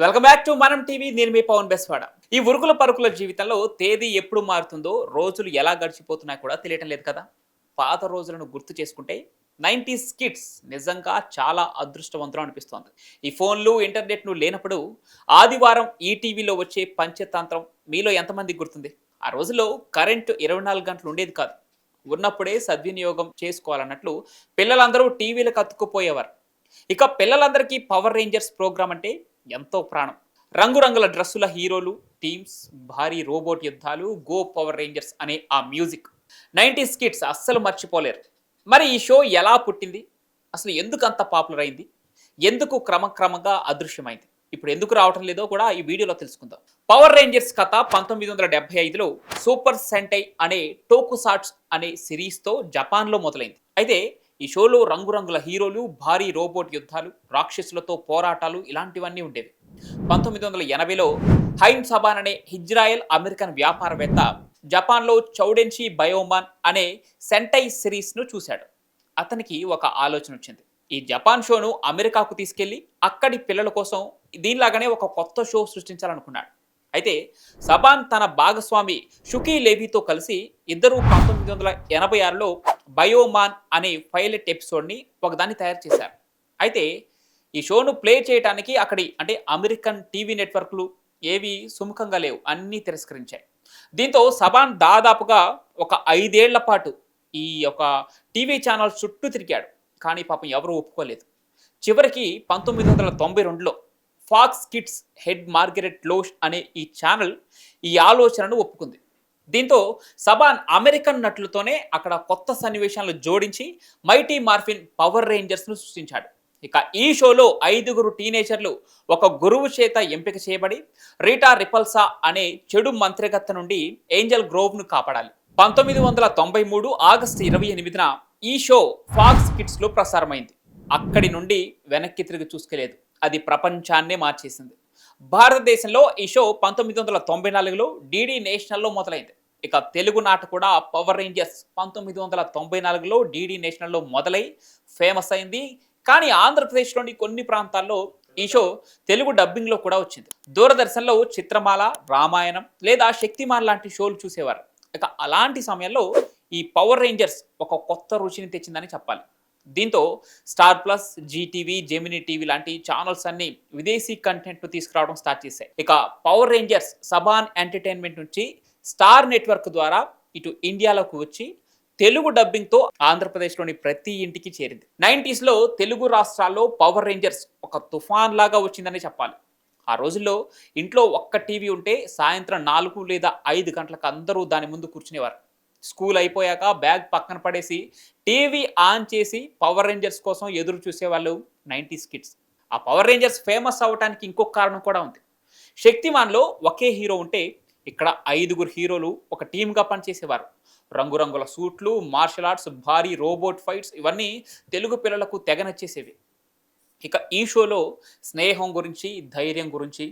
Welcome back to మనం TV. నేను మీ పవన్ బెస్వాడ. ఈ ఉరుకుల పరుకుల జీవితంలో తేదీ ఎప్పుడు మారుతుందో, రోజులు ఎలా గడిచిపోతున్నాయో కూడా తెలియటం లేదు కదా. పాత రోజులను గుర్తు చేసుకుంటే 90s కిడ్స్ నిజంగా చాలా అదృష్టవంతులు అనిపిస్తోంది. ఈ ఫోన్లు ఇంటర్నెట్ను లేనప్పుడు ఆదివారం ఈటీవీలో వచ్చే పంచతంత్రం మీలో ఎంతమందికి గుర్తుంది? ఆ రోజుల్లో కరెంటు 24 గంటలు ఉండేది కాదు. ఉన్నప్పుడే సద్వినియోగం చేసుకోవాలన్నట్లు పిల్లలందరూ టీవీలకు అతుక్కుపోయేవారు. ఇక పిల్లలందరికీ పవర్ రేంజర్స్ ప్రోగ్రామ్ అంటే ఎంతో ప్రాణం. రంగురంగుల డ్రెస్సుల హీరోలు, టీమ్స్, భారీ రోబోట్ యుద్ధాలు, గో పవర్ రేంజర్స్ అనే ఆ మ్యూజిక్ 90s కిడ్స్ అస్సలు మర్చిపోలేరు. మరి ఈ షో ఎలా పుట్టింది? అసలు ఎందుకు అంత పాపులర్ అయింది? ఎందుకు క్రమక్రమంగా అదృశ్యమైంది? ఇప్పుడు ఎందుకు రావటం లేదో కూడా ఈ వీడియోలో తెలుసుకుందాం. పవర్ రేంజర్స్ కథ 1975లో సూపర్ సెంటై అనే టోకుసాట్స్ అనే సిరీస్తో జపాన్లో మొదలైంది. అయితే ఈ షోలో రంగురంగుల హీరోలు, భారీ రోబోట్ యుద్ధాలు, రాక్షసులతో పోరాటాలు ఇలాంటివన్నీ ఉండేవి. 1980లో హైమ్ సబాన్ అనే హిజ్రాయెల్ అమెరికన్ వ్యాపారవేత్త జపాన్లో చౌడెన్షి బయోమాన్ అనే సెంటై సిరీస్ను చూశాడు. అతనికి ఒక ఆలోచన వచ్చింది. ఈ జపాన్ షోను అమెరికాకు తీసుకెళ్లి అక్కడి పిల్లల కోసం దీనిలాగానే ఒక కొత్త షో సృష్టించాలనుకున్నాడు. అయితే సబాన్ తన భాగస్వామి షుకీ లేవీతో కలిసి ఇద్దరు 1986లో బయోమాన్ అనే పైలట్ ఎపిసోడ్ని ఒకదాన్ని తయారు చేశారు. అయితే ఈ షోను ప్లే చేయడానికి అంటే అమెరికన్ టీవీ నెట్వర్క్లు ఏవి సుముఖంగా లేవు, అన్నీ తిరస్కరించాయి. దీంతో సబాన్ దాదాపుగా ఒక 5 ఏళ్ల పాటు ఈ యొక్క టీవీ ఛానల్ చుట్టూ తిరిగాడు. కానీ పాపం ఎవరూ ఒప్పుకోలేదు. చివరికి 1992లో ఫాక్స్ కిడ్స్ హెడ్ మార్గరెట్ లోష్ అనే ఈ ఛానల్ ఈ ఆలోచనను ఒప్పుకుంది. దీంతో సబాన్ అమెరికన్ నటులతోనే అక్కడ కొత్త సన్నివేశాలను జోడించి మైటీ మార్ఫిన్ పవర్ రేంజర్స్ను సృష్టించాడు. ఇక ఈ షోలో 5గురు టీనేజర్లు ఒక గురువు చేత ఎంపిక చేయబడి రీటా రిపల్సా అనే చెడు మంత్రిగత్త నుండి ఏంజల్ గ్రోవ్ను కాపాడాలి. 1993 ఆగస్టు 28న ఈ షో ఫాక్స్ కిడ్స్లో ప్రసారమైంది. అక్కడి నుండి వెనక్కి తిరిగి చూసుకోలేదు. అది ప్రపంచాన్నే మార్చేసింది. భారతదేశంలో ఈ షో 1994లో డీడీ నేషనల్లో మొదలైంది. ఇక తెలుగు నాట కూడా పవర్ రేంజర్స్ 1994లో డీడీ నేషనల్లో మొదలై ఫేమస్ అయింది. కానీ ఆంధ్రప్రదేశ్లోని కొన్ని ప్రాంతాల్లో ఈ షో తెలుగు డబ్బింగ్లో కూడా వచ్చింది. దూరదర్శన్లో చిత్రమాల, రామాయణం లేదా శక్తిమాన్ లాంటి షోలు చూసేవారు. ఇక అలాంటి సమయంలో ఈ పవర్ రేంజర్స్ ఒక కొత్త రుచిని తెచ్చిందని చెప్పాలి. దీంతో star plus, Zee TV, Gemini TV లాంటి ఛానల్స్ అన్ని విదేశీ కంటెంట్ను తీసుకురావడం స్టార్ట్ చేశాయి. ఇక పవర్ రేంజర్స్ సబాన్ ఎంటర్టైన్మెంట్ నుంచి స్టార్ నెట్వర్క్ ద్వారా ఇటు ఇండియాలోకి వచ్చి తెలుగు డబ్బింగ్తో ఆంధ్రప్రదేశ్లోని ప్రతి ఇంటికి చేరింది. 90స్లో తెలుగు రాష్ట్రాల్లో పవర్ రేంజర్స్ ఒక తుఫాన్ లాగా వచ్చిందని చెప్పాలి. ఆ రోజుల్లో ఇంట్లో ఒక్క టీవీ ఉంటే సాయంత్రం 4 లేదా 5 గంటలకు అందరూ దాని ముందు కూర్చునేవారు. స్కూల్ అయిపోయాక బ్యాగ్ పక్కన పడేసి టీవీ ఆన్ చేసి పవర్ రేంజర్స్ కోసం ఎదురు చూసేవాళ్ళు 90s కిడ్స్. ఆ పవర్ రేంజర్స్ ఫేమస్ అవ్వడానికి ఇంకొక కారణం కూడా ఉంది. శక్తిమాన్లో ఒకే హీరో ఉంటే ఇక్కడ 5గురు హీరోలు ఒక టీమ్గా పనిచేసేవారు. రంగురంగుల సూట్లు, మార్షల్ ఆర్ట్స్, భారీ రోబోట్ ఫైట్స్ ఇవన్నీ తెలుగు పిల్లలకు తెగ నచ్చేసేవి. ఇక ఈ షోలో స్నేహం గురించి, ధైర్యం గురించి,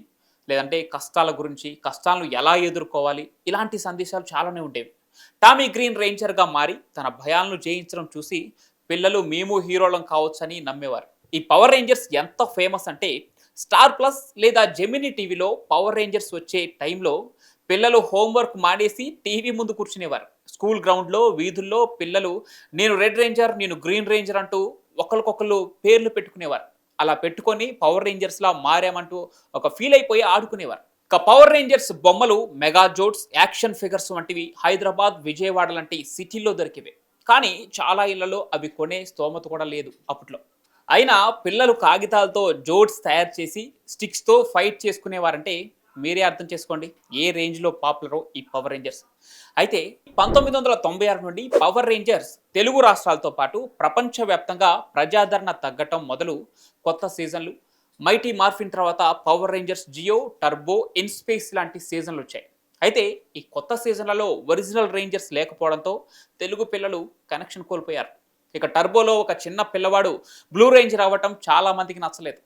లేదంటే కష్టాల గురించి, కష్టాలను ఎలా ఎదుర్కోవాలి ఇలాంటి సందేశాలు చాలానే ఉండేవి. టామీ గ్రీన్ రేంజర్గా మారి తన భయాలను జయించడం చూసి పిల్లలు మేము హీరోలం కావచ్చని నమ్మేవారు. ఈ పవర్ రేంజర్స్ ఎంత ఫేమస్ అంటే స్టార్ ప్లస్ లేదా జెమినీ టీవీలో పవర్ రేంజర్స్ వచ్చే టైంలో పిల్లలు హోంవర్క్ మానేసి టీవీ ముందు కూర్చునేవారు. స్కూల్ గ్రౌండ్లో, వీధుల్లో పిల్లలు నేను రెడ్ రేంజర్, నేను గ్రీన్ రేంజర్ అంటూ ఒకరికొకరు పేర్లు పెట్టుకునేవారు. అలా పెట్టుకొని పవర్ రేంజర్స్లా మారామంటూ ఒక ఫీల్ అయిపోయి ఆడుకునేవారు. ఇక పవర్ రేంజర్స్ బొమ్మలు, మెగా జోడ్స్, యాక్షన్ ఫిగర్స్ వంటివి హైదరాబాద్, విజయవాడ లాంటి సిటీల్లో దొరికేవి. కానీ చాలా ఇళ్లలో అవి కొనే స్తోమత కూడా లేదు అప్పట్లో. అయినా పిల్లలు కాగితాలతో జోడ్స్ తయారు చేసి స్టిక్స్తో ఫైట్ చేసుకునేవారంటే మీరే అర్థం చేసుకోండి ఏ రేంజ్లో పాపులరో ఈ పవర్ రేంజర్స్. అయితే 1996 నుండి పవర్ రేంజర్స్ తెలుగు రాష్ట్రాలతో పాటు ప్రపంచవ్యాప్తంగా ప్రజాదరణ తగ్గటం మొదలు కొత్త సీజన్లు, మైటీ మార్ఫిన్ తర్వాత power rangers Zeo, turbo, in space లాంటి సీజన్లు వచ్చాయి. అయితే ఈ కొత్త సీజన్లలో ఒరిజినల్ రేంజర్స్ లేకపోవడంతో తెలుగు పిల్లలు కనెక్షన్ కోల్పోయారు. ఇక టర్బోలో ఒక చిన్న పిల్లవాడు బ్లూ రేంజర్ అవ్వటం చాలా మందికి నచ్చలేదు.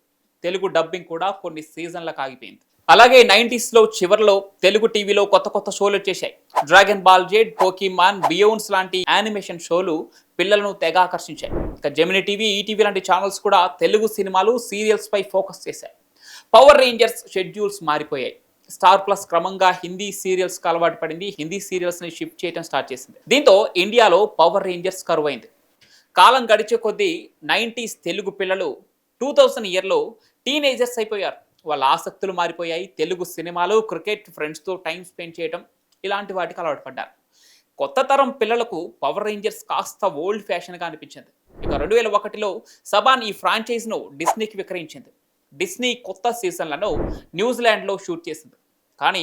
తెలుగు డబ్బింగ్ కూడా కొన్ని సీజన్లకు ఆగిపోయింది. అలాగే 90స్లో చివరిలో తెలుగు టీవీలో కొత్త కొత్త షోలు వచ్చేసాయి. డ్రాగన్ బాల్ జెడ్, పోకీమాన్, బియోన్స్ లాంటి యానిమేషన్ షోలు పిల్లలను తెగ ఆకర్షించాయి. ఇక జెమినీ టీవీ, ఈటీవీ లాంటి ఛానల్స్ కూడా తెలుగు సినిమాలు, సీరియల్స్ పై ఫోకస్ చేశాయి. పవర్ రేంజర్స్ షెడ్యూల్స్ మారిపోయాయి. స్టార్ ప్లస్ క్రమంగా హిందీ సీరియల్స్ కి అలవాటు పడింది. హిందీ సీరియల్స్ ని షిఫ్ట్ చేయడం స్టార్ట్ చేసింది. దీంతో ఇండియాలో పవర్ రేంజర్స్ కరువైంది. కాలం గడిచే కొద్దీ 90s తెలుగు పిల్లలు 2000 ఇయర్లో టీనేజర్స్ అయిపోయారు. వాళ్ళ ఆసక్తులు మారిపోయాయి. తెలుగు సినిమాలు, క్రికెట్, ఫ్రెండ్స్తో టైం స్పెండ్ చేయడం ఇలాంటి వాటికి అలవాటు పడ్డారు. కొత్త తరం పిల్లలకు పవర్ రేంజర్స్ కాస్త ఓల్డ్ ఫ్యాషన్గా అనిపించింది. ఇక 2001లో సబాన్ ఈ ఫ్రాంచైజ్ను డిస్నీకి విక్రయించింది. డిస్నీ కొత్త సీజన్లను న్యూజిలాండ్లో షూట్ చేసింది. కానీ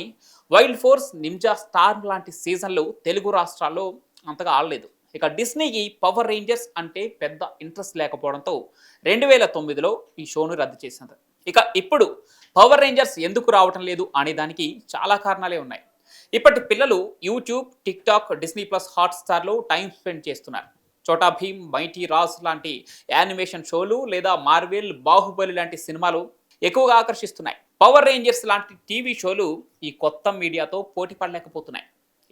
వైల్డ్ ఫోర్స్, నింజా స్టార్ లాంటి సీజన్లు తెలుగు రాష్ట్రాల్లో అంతగా ఆడలేదు. ఇక డిస్నీకి పవర్ రేంజర్స్ అంటే పెద్ద ఇంట్రెస్ట్ లేకపోవడంతో 2009లో ఈ షోను రద్దు చేసింది. ఇక ఇప్పుడు పవర్ రేంజర్స్ ఎందుకు రావటం లేదు అనే దానికి చాలా కారణాలే ఉన్నాయి. ఇప్పటి పిల్లలు YouTube, TikTok, Disney Plus హాట్స్టార్లో టైం స్పెండ్ చేస్తున్నారు. చోటా భీమ్, మైటీ రాస్ లాంటి యానిమేషన్ షోలు లేదా మార్వెల్, బాహుబలి లాంటి సినిమాలు ఎక్కువగా ఆకర్షిస్తున్నాయి. పవర్ రేంజర్స్ లాంటి టీవీ షోలు ఈ కొత్త మీడియాతో పోటీ పడలేకపోతున్నాయి.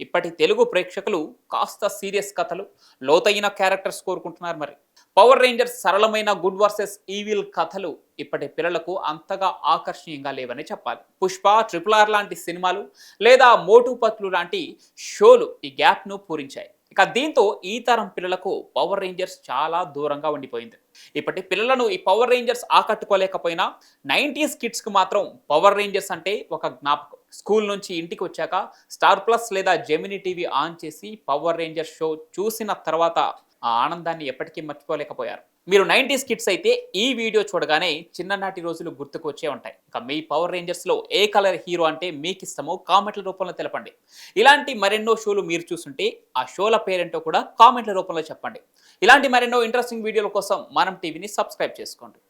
ఇప్పటి తెలుగు ప్రేక్షకులు కాస్త సీరియస్ కథలు, లోతైన క్యారెక్టర్స్ కోరుకుంటున్నారు. మరి పవర్ రేంజర్స్ సరళమైన గుడ్ వర్సెస్ ఈవిల్ కథలు ఇప్పటి పిల్లలకు అంతగా ఆకర్షణీయంగా లేవని చెప్పాలి. పుష్ప, RRR లాంటి సినిమాలు లేదా మోటు పత్లు లాంటి షోలు ఈ గ్యాప్ను పూరించాయి. ఇక దీంతో ఈ తరం పిల్లలకు పవర్ రేంజర్స్ చాలా దూరంగా ఉండిపోయింది. ఇప్పటి పిల్లలను ఈ పవర్ రేంజర్స్ ఆకట్టుకోలేకపోయినా 90s కిడ్స్కి మాత్రం పవర్ రేంజర్స్ అంటే ఒక జ్ఞాపకం. స్కూల్ నుంచి ఇంటికి వచ్చాక స్టార్ ప్లస్ లేదా జెమినీ టీవీ ఆన్ చేసి పవర్ రేంజర్స్ షో చూసిన తర్వాత ఆ ఆనందాన్ని ఎప్పటికీ మర్చిపోలేకపోయారు. మీరు 90s కిడ్స్ అయితే ఈ వీడియో చూడగానే చిన్ననాటి రోజులు గుర్తుకు వచ్చే ఉంటాయి. ఇక మీ పవర్ రేంజర్స్లో ఏ కలర్ హీరో అంటే మీకు ఇష్టమో కామెంట్ల రూపంలో తెలపండి. ఇలాంటి మరెన్నో షోలు మీరు చూస్తుంటే ఆ షోల పేరేంటో కూడా కామెంట్ల రూపంలో చెప్పండి. ఇలాంటి మరెన్నో ఇంట్రెస్టింగ్ వీడియోల కోసం మనం టీవీని సబ్స్క్రైబ్ చేసుకోండి.